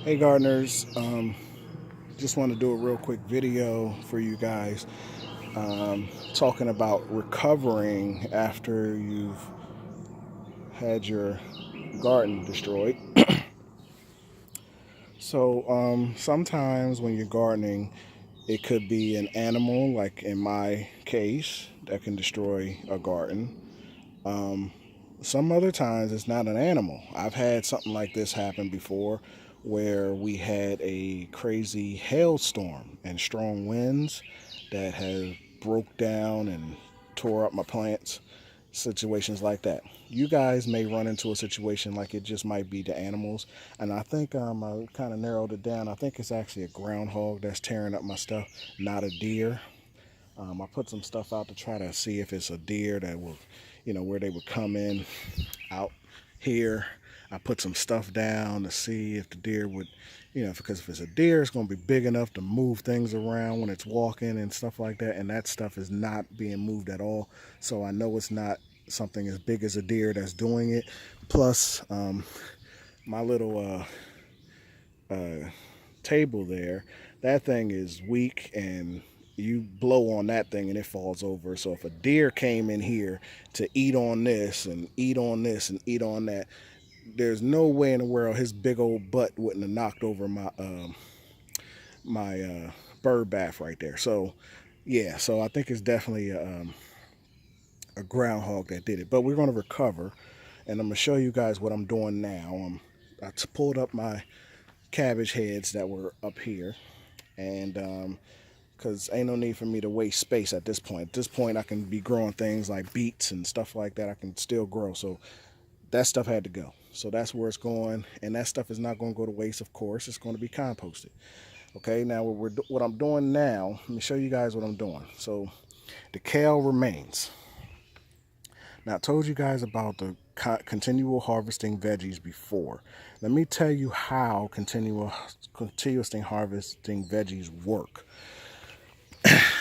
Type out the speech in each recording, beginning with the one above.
Hey gardeners, just want to do a real quick video for you guys talking about recovering after you've had your garden destroyed. So sometimes when you're gardening, it could be an animal, like in my case, that can destroy a garden. Um, some other times it's not an animal. I've had something like this happen before where we had a crazy hailstorm and strong winds that have broke down and tore up my plants. Situations like that. You guys may run into a situation like it just might be the animals. And I think I kind of narrowed it down. I think it's actually a groundhog that's tearing up my stuff, not a deer. I put some stuff out to try to see if it's a deer that will, where they would come in out here. I put some stuff down to see if the deer would, because if it's a deer, it's going to be big enough to move things around when it's walking and stuff like that. And that stuff is not being moved at all. So I know it's not something as big as a deer that's doing it. Plus, my little table there, that thing is weak and you blow on that thing and it falls over. So if a deer came in here to eat on this and eat on this and eat on that, there's no way in the world his big old butt wouldn't have knocked over my bird bath right there. So yeah, so I think it's definitely a groundhog that did it. But we're going to recover, and I'm going to show you guys what I'm doing now. I pulled up my cabbage heads that were up here, and because ain't no need for me to waste space at this point. At this point, I can be growing things like beets and stuff like that. I can still grow. So that stuff had to go. So that's where it's going, and that stuff is not going to go to waste. Of course, it's going to be composted. Okay. Now what I'm doing now. Let me show you guys what I'm doing. So the kale remains. Now I told you guys about the continual harvesting veggies before. Let me tell you how continuously harvesting veggies work.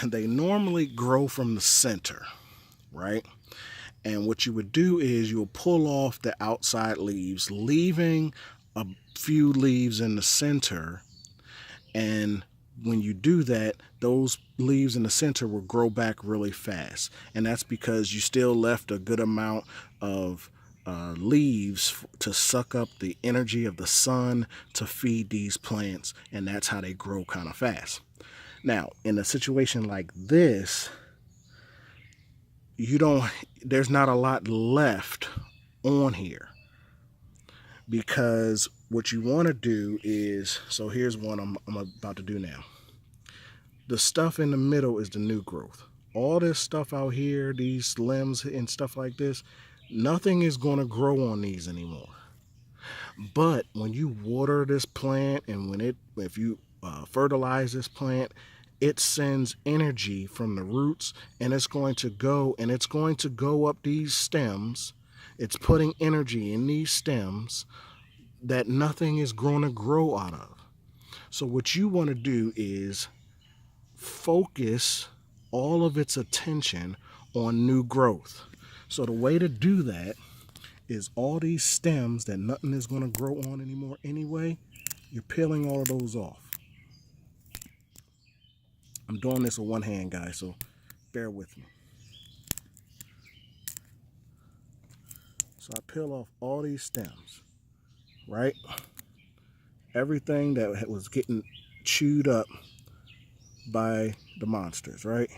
They normally grow from the center, right? And what you would do is you'll pull off the outside leaves, leaving a few leaves in the center. And when you do that, those leaves in the center will grow back really fast. And that's because you still left a good amount of leaves to suck up the energy of the sun to feed these plants. And that's how they grow kind of fast. Now, in a situation like this, you don't there's not a lot left on here, because what you want to do is, so here's what I'm about to do now. The stuff in the middle is the new growth. All this stuff out here, these limbs and stuff like this, nothing is going to grow on these anymore. But when you water this plant and if you fertilize this plant, it sends energy from the roots, and it's going to go up these stems. It's putting energy in these stems that nothing is going to grow out of. So what you want to do is focus all of its attention on new growth. So the way to do that is all these stems that nothing is going to grow on anymore anyway, you're peeling all of those off. I'm doing this with one hand, guys, so bear with me. So I peel off all these stems, right? Everything that was getting chewed up by the monsters, right?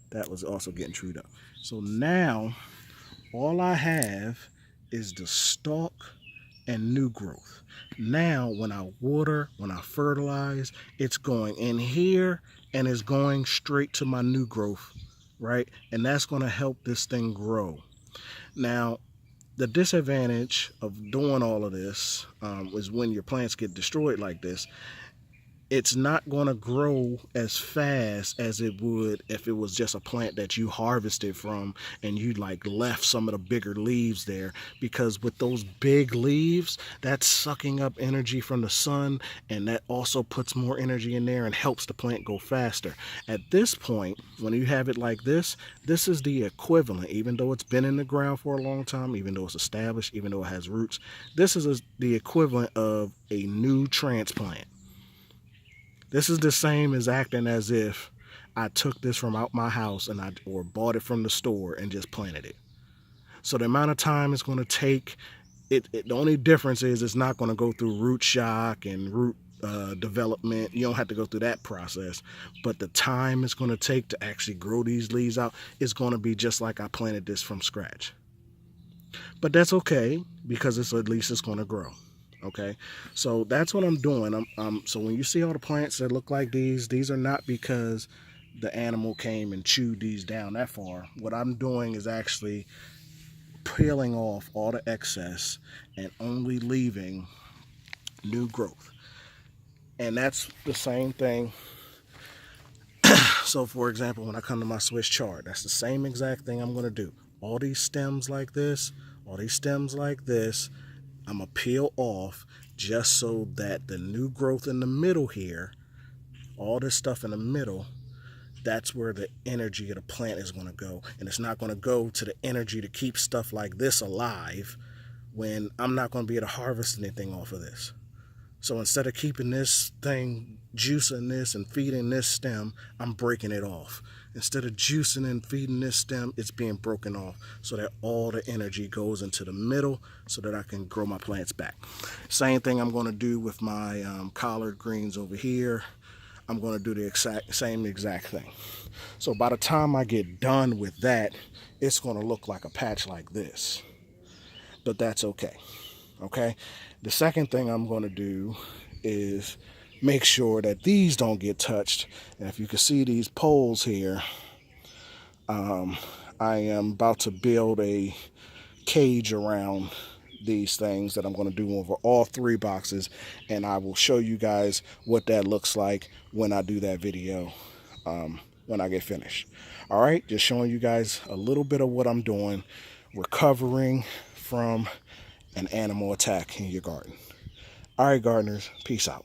That was also getting chewed up. So now all I have is the stalk and new growth. Now when I water, when I fertilize, it's going in here and it's going straight to my new growth, right? And that's going to help this thing grow. Now, the disadvantage of doing all of this is when your plants get destroyed like this, it's not going to grow as fast as it would if it was just a plant that you harvested from and you like left some of the bigger leaves there, because with those big leaves, that's sucking up energy from the sun, and that also puts more energy in there and helps the plant go faster. At this point, when you have it like this is the equivalent, even though it's been in the ground for a long time, even though it's established, even though it has roots, this is the equivalent of a new transplant. This is the same as acting as if I took this from out my house or bought it from the store and just planted it. So the amount of time it's going to take, the only difference is it's not going to go through root shock and root development. You don't have to go through that process, but the time it's going to take to actually grow these leaves out is going to be just like I planted this from scratch. But that's okay, because at least it's going to grow. Okay, so that's what I'm doing. So when you see all the plants that look like these are not because the animal came and chewed these down that far. What I'm doing is actually peeling off all the excess and only leaving new growth. And that's the same thing. So for example, when I come to my Swiss chard, that's the same exact thing I'm going to do. All these stems like this, I'm going to peel off just so that the new growth in the middle here, all this stuff in the middle, that's where the energy of the plant is going to go. And it's not going to go to the energy to keep stuff like this alive when I'm not going to be able to harvest anything off of this. So instead of keeping this thing, juicing this and feeding this stem, I'm breaking it off. Instead of juicing and feeding this stem, it's being broken off so that all the energy goes into the middle so that I can grow my plants back. Same thing I'm going to do with my collard greens over here. I'm going to do the same exact thing. So by the time I get done with that, it's going to look like a patch like this. But that's okay. Okay? The second thing I'm going to do is make sure that these don't get touched. And if you can see these poles here, I am about to build a cage around these things that I'm going to do over all 3 boxes, and I will show you guys what that looks like when I do that video when I get finished. All right, just showing you guys a little bit of what I'm doing, recovering from an animal attack in your garden. All right, gardeners, peace out.